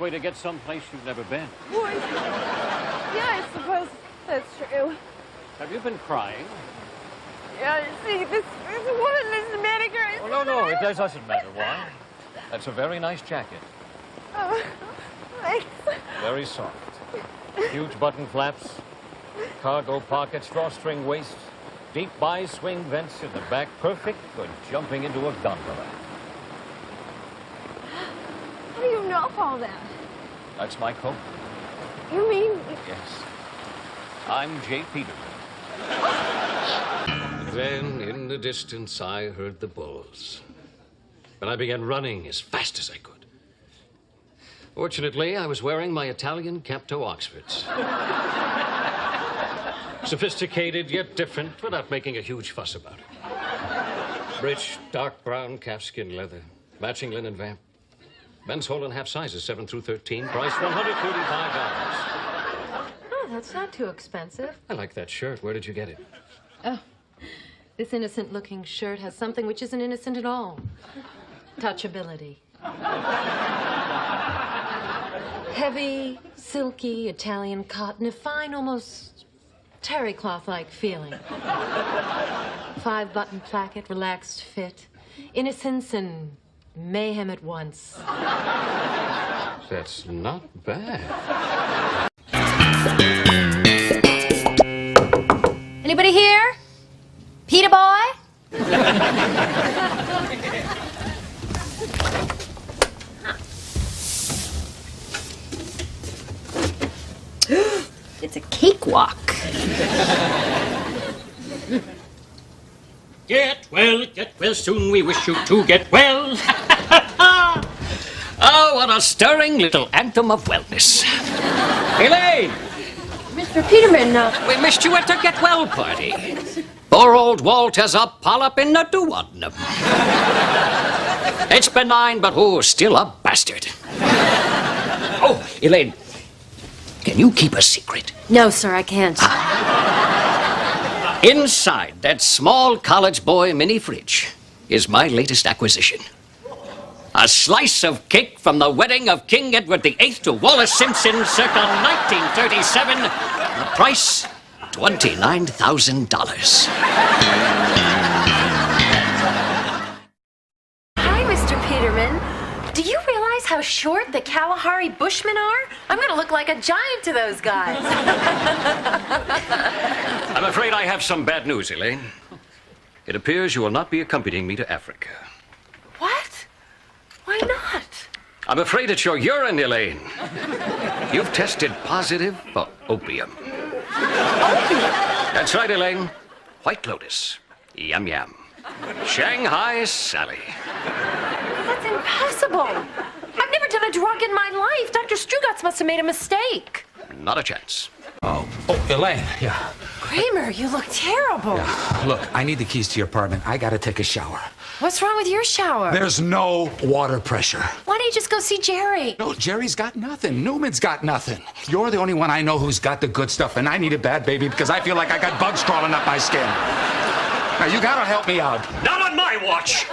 way to get someplace you've never been. Boy. Yeah, I suppose that's true. Have you been crying? Yeah, see, this woman, this manicure. Oh, no, it doesn't matter. Why? That's a very nice jacket. Oh, thanks. Very soft. Huge button flaps, cargo pockets, drawstring waist, deep bi-swing vents in the back, perfect for jumping into a gondola. How do you know all that? That's my coat. You mean? Yes. I'm J Peterman. Then, in the distance, I heard the bulls. And I began running as fast as I could. Fortunately, I was wearing my Italian Capto Oxfords. Sophisticated, yet different, without making a huge fuss about it. Rich, dark brown calfskin leather, matching linen vamp. Men's whole and half sizes, 7 through 13, price $135. Oh, that's not too expensive. I like that shirt. Where did you get it? Oh, this innocent-looking shirt has something which isn't innocent at all. Touchability. Heavy, silky Italian cotton, a fine, almost terry cloth-like feeling. 5-button placket, relaxed fit, innocence and mayhem at once. That's not bad. Anybody here? Peter boy? It's a cakewalk. Get well soon. We wish you to get well. Oh, what a stirring little anthem of wellness. Elaine! Mr. Peterman, We missed you at the get well party. Poor old Walt has a polyp in the duodenum. It's benign, but still a bastard. Oh, Elaine, can you keep a secret? No, sir, I can't. Inside that small college boy mini fridge is my latest acquisition. A slice of cake from the wedding of King Edward VIII to Wallace Simpson circa 1937. The price, $29,000. Hi, Mr. Peterman. Do you realize how short the Kalahari Bushmen are? I'm going to look like a giant to those guys. I'm afraid I have some bad news, Elaine. It appears you will not be accompanying me to Africa. What? Why not? I'm afraid it's your urine, Elaine. You've tested positive for opium. Opium? That's right, Elaine. White Lotus. Yum yum. Shanghai Sally. That's impossible. I've never done a drug in my life. Dr. Strugatz must have made a mistake. Not a chance. Oh, Elaine, yeah. Kramer, you look terrible. Yeah. Look, I need the keys to your apartment. I gotta take a shower. What's wrong with your shower? There's no water pressure. Why don't you just go see Jerry? No, Jerry's got nothing. Newman's got nothing. You're the only one I know who's got the good stuff, and I need it bad, baby, because I feel like I got bugs crawling up my skin. Now, you gotta help me out. Not on my watch.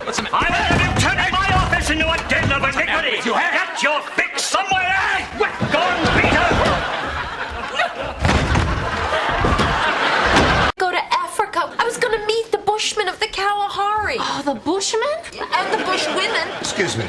What's the I will have you turn my office into a den of iniquity. You have? Get your fix somewhere. Gone, Peter. Go to Africa. I was going to meet the Bushmen of the Kalahari. Oh, the Bushmen? And the Bushwomen. Excuse me.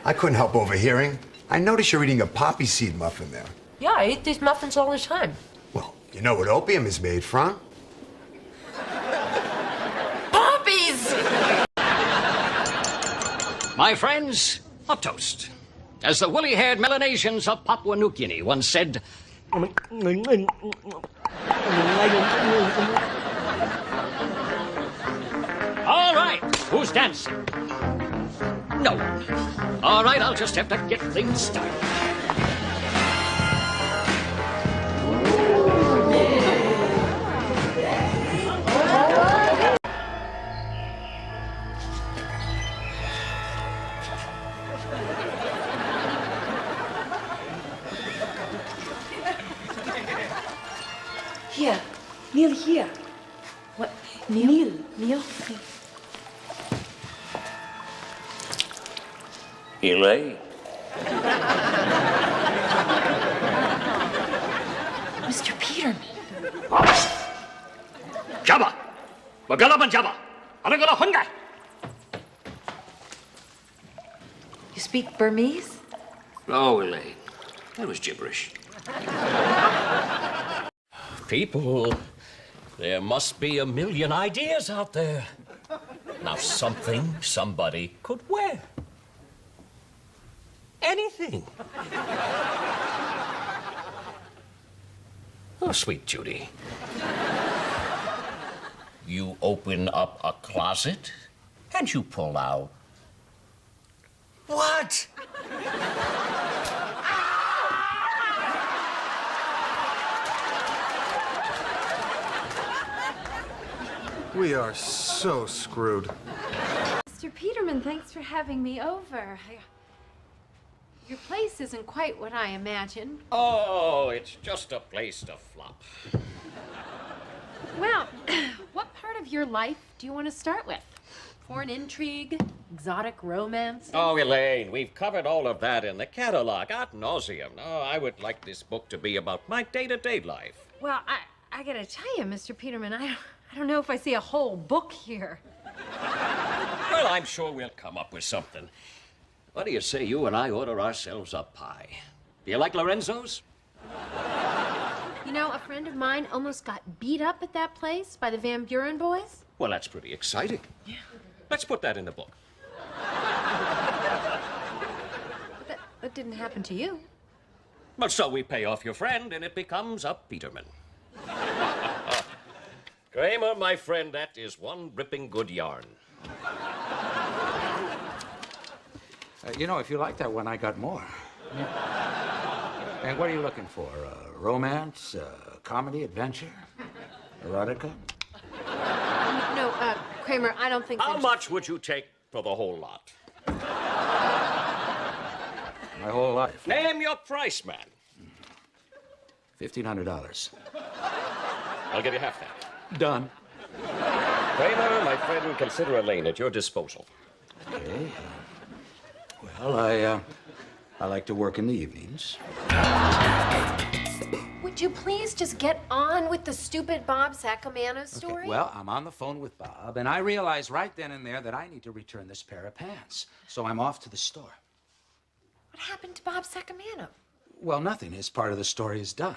I couldn't help overhearing. I noticed you're eating a poppy seed muffin there. Yeah, I eat these muffins all the time. Well, you know what opium is made from? Poppies! My friends, a toast. As the woolly-haired Melanesians of Papua New Guinea once said, all right, who's dancing? No one. All right, I'll just have to get things started. Here. Kneel here. What? Kneel. Kneel. Elaine. You speak Burmese? Oh, Elaine, that was gibberish. People, there must be a million ideas out there. Now, something somebody could wear. Anything. Oh, sweet Judy. You open up a closet and you pull out. What? We are so screwed. Mr. Peterman, thanks for having me over. Your place isn't quite what I imagined. Oh, it's just a place to flop. Well, what part of your life do you want to start with? Foreign intrigue? Exotic romance? Oh, Elaine, we've covered all of that in the catalog ad nauseum. Oh, I would like this book to be about my day-to-day life. Well, I gotta tell you, Mr. Peterman, I don't know if I see a whole book here. Well, I'm sure we'll come up with something. What do you say you and I order ourselves a pie? Do you like Lorenzo's? You know, a friend of mine almost got beat up at that place by the Van Buren boys. Well, that's pretty exciting. Yeah. Let's put that in the book. But that didn't happen to you. Well, so we pay off your friend and it becomes a Peterman. Kramer, my friend, that is one ripping good yarn. You know, if you like that one, I got more. And what are you looking for? Romance, comedy, adventure, erotica? No, Kramer, I don't think How much would you take for the whole lot? My whole life. Name your price, man. $1,500. I'll give you half that. Done. Kramer, my friend, consider Elaine at your disposal. Okay. Well, I like to work in the evenings. Would you please just get on with the stupid Bob Sacamano story? Okay, well, I'm on the phone with Bob, and I realize right then and there that I need to return this pair of pants. So I'm off to the store. What happened to Bob Sacamano? Well, nothing. His part of the story is done.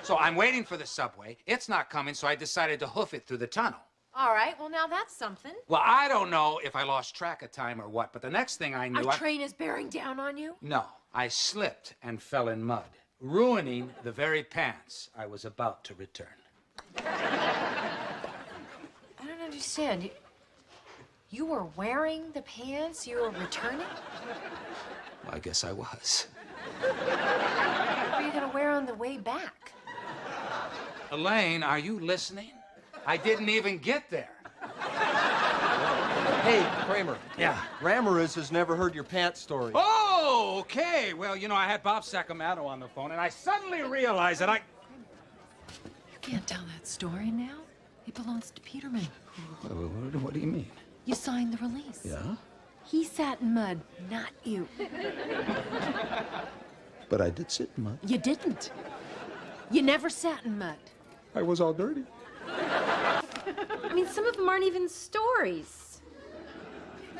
So I'm waiting for the subway. It's not coming, so I decided to hoof it through the tunnel. All right, well, now that's something. Well, I don't know if I lost track of time or what, but the next thing I knew... A train is bearing down on you? No, I slipped and fell in mud, ruining the very pants I was about to return. I don't understand. You were wearing the pants you were returning? Well, I guess I was. What are you going to wear on the way back? Elaine, are you listening? I didn't even get there. Hey, Kramer. Yeah. Ramirez has never heard your pants story. Oh, okay. Well, you know, I had Bob Sacamano on the phone, and I suddenly realized that I... You can't tell that story now. It belongs to Peterman. What do you mean? You signed the release. Yeah? He sat in mud, not you. But I did sit in mud. You didn't. You never sat in mud. I was all dirty. I mean, some of them aren't even stories.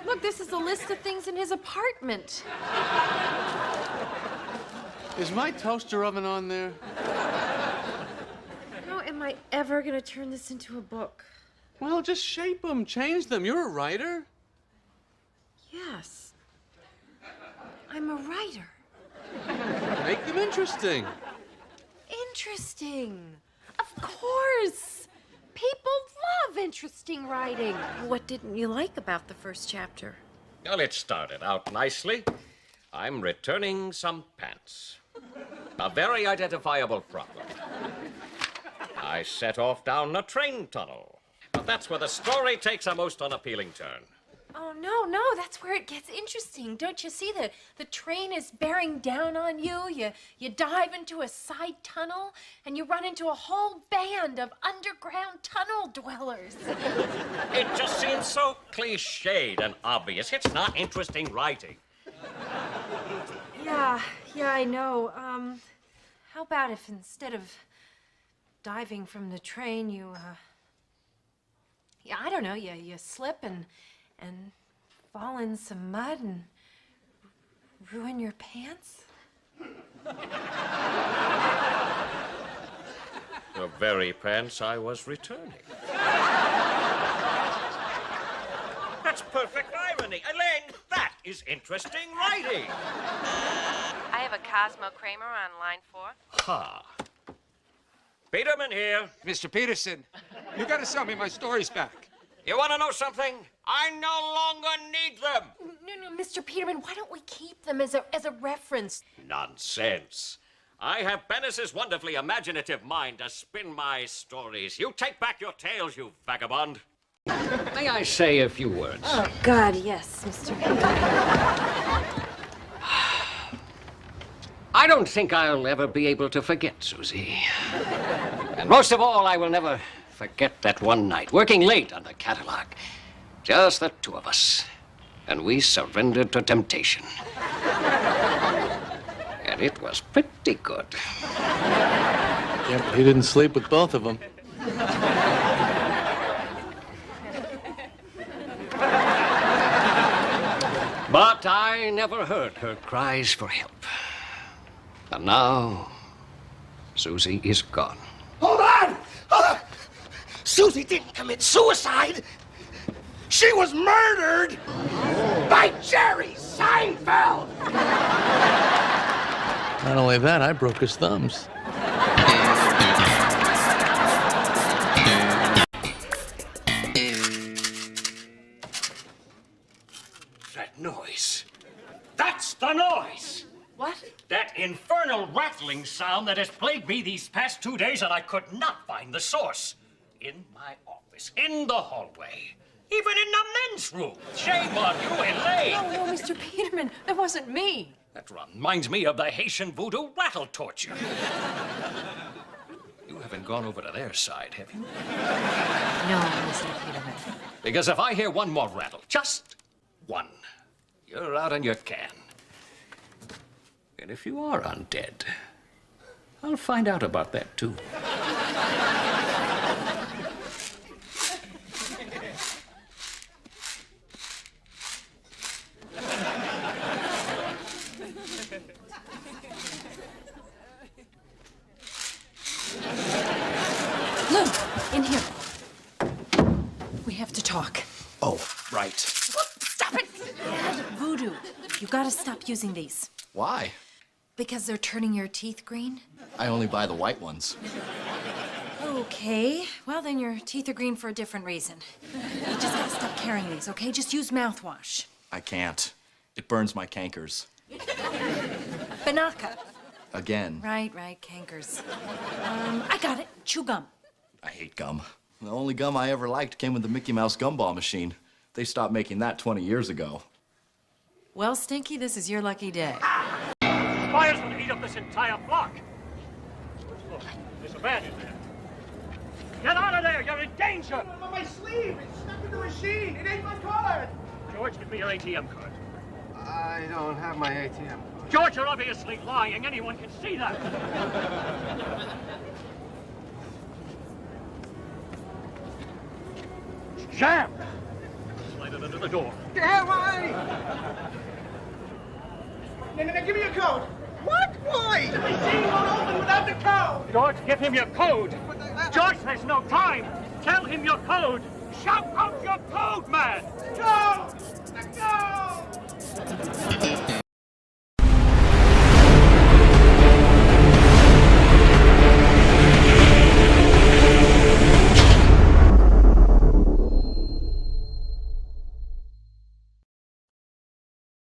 Look, this is a list of things in his apartment. Is my toaster oven on there? How am I ever going to turn this into a book? Well, just shape them, change them. You're a writer. Yes. I'm a writer. Make them interesting. Interesting. Of course. People love interesting writing. What didn't you like about the first chapter? Well, it started out nicely. I'm returning some pants. A very identifiable problem. I set off down a train tunnel. But that's where the story takes a most unappealing turn. Oh, no, that's where it gets interesting. Don't you see the train is bearing down on you? You dive into a side tunnel, and you run into a whole band of underground tunnel dwellers. It just seems so cliched and obvious. It's not interesting writing. Yeah, I know. How about if instead of diving from the train, you, yeah, I don't know, you slip and fall in some mud and ruin your pants? The very pants I was returning. That's perfect irony. Elaine, that is interesting writing. I have a Cosmo Kramer on line 4. Ha. Peterman here. Mr. Peterson, you gotta sell me my stories back. You want to know something? I no longer need them. No, Mr. Peterman, why don't we keep them as a reference? Nonsense. I have Bennis's wonderfully imaginative mind to spin my stories. You take back your tales, you vagabond. May I say a few words? Oh, God, yes, Mr. Peterman. I don't think I'll ever be able to forget Susie. And most of all, I will never forget that one night, working late on the catalog. Just the two of us. And we surrendered to temptation. And it was pretty good. Yeah, but he didn't sleep with both of them. But I never heard her cries for help. And now, Susie is gone. Hold on! Hold on! Susie didn't commit suicide. She was murdered by Jerry Seinfeld. Not only that, I broke his thumbs. That noise. That's the noise! What? That infernal rattling sound that has plagued me these past 2 days, and I could not find the source. In my office, in the hallway, even in the men's room. Shame on you, Elaine! No, Mr. Peterman, that wasn't me. That reminds me of the Haitian voodoo rattle torture. You haven't gone over to their side, have you? No, Mr. Peterman. Because if I hear one more rattle, just one, you're out on your can. And if you are undead, I'll find out about that, too. Lou, in here. We have to talk. Oh, right. Stop it! Dad, voodoo. You gotta stop using these. Why? Because they're turning your teeth green? I only buy the white ones. Okay. Well, then your teeth are green for a different reason. You just gotta stop carrying these, okay? Just use mouthwash. I can't. It burns my cankers. Banaka. Again. Right, cankers. I got it. Chew gum. I hate gum. The only gum I ever liked came with the Mickey Mouse gumball machine. They stopped making that 20 years ago. Well, Stinky, this is your lucky day. Fires will eat up this entire block. Look, there's a man in there. Get out of there! You're in danger! My sleeve! It's stuck in the machine! It ain't my card! George, give me your ATM card. I don't have my ATM card. George, you're obviously lying. Anyone can see that. It's jammed. Slide it under the door. Get away! No, give me your code. What? Why? The machine won't open without the code! George, give him your code. George, there's no time. Tell him your code. Shout out your code, man! Go! Go!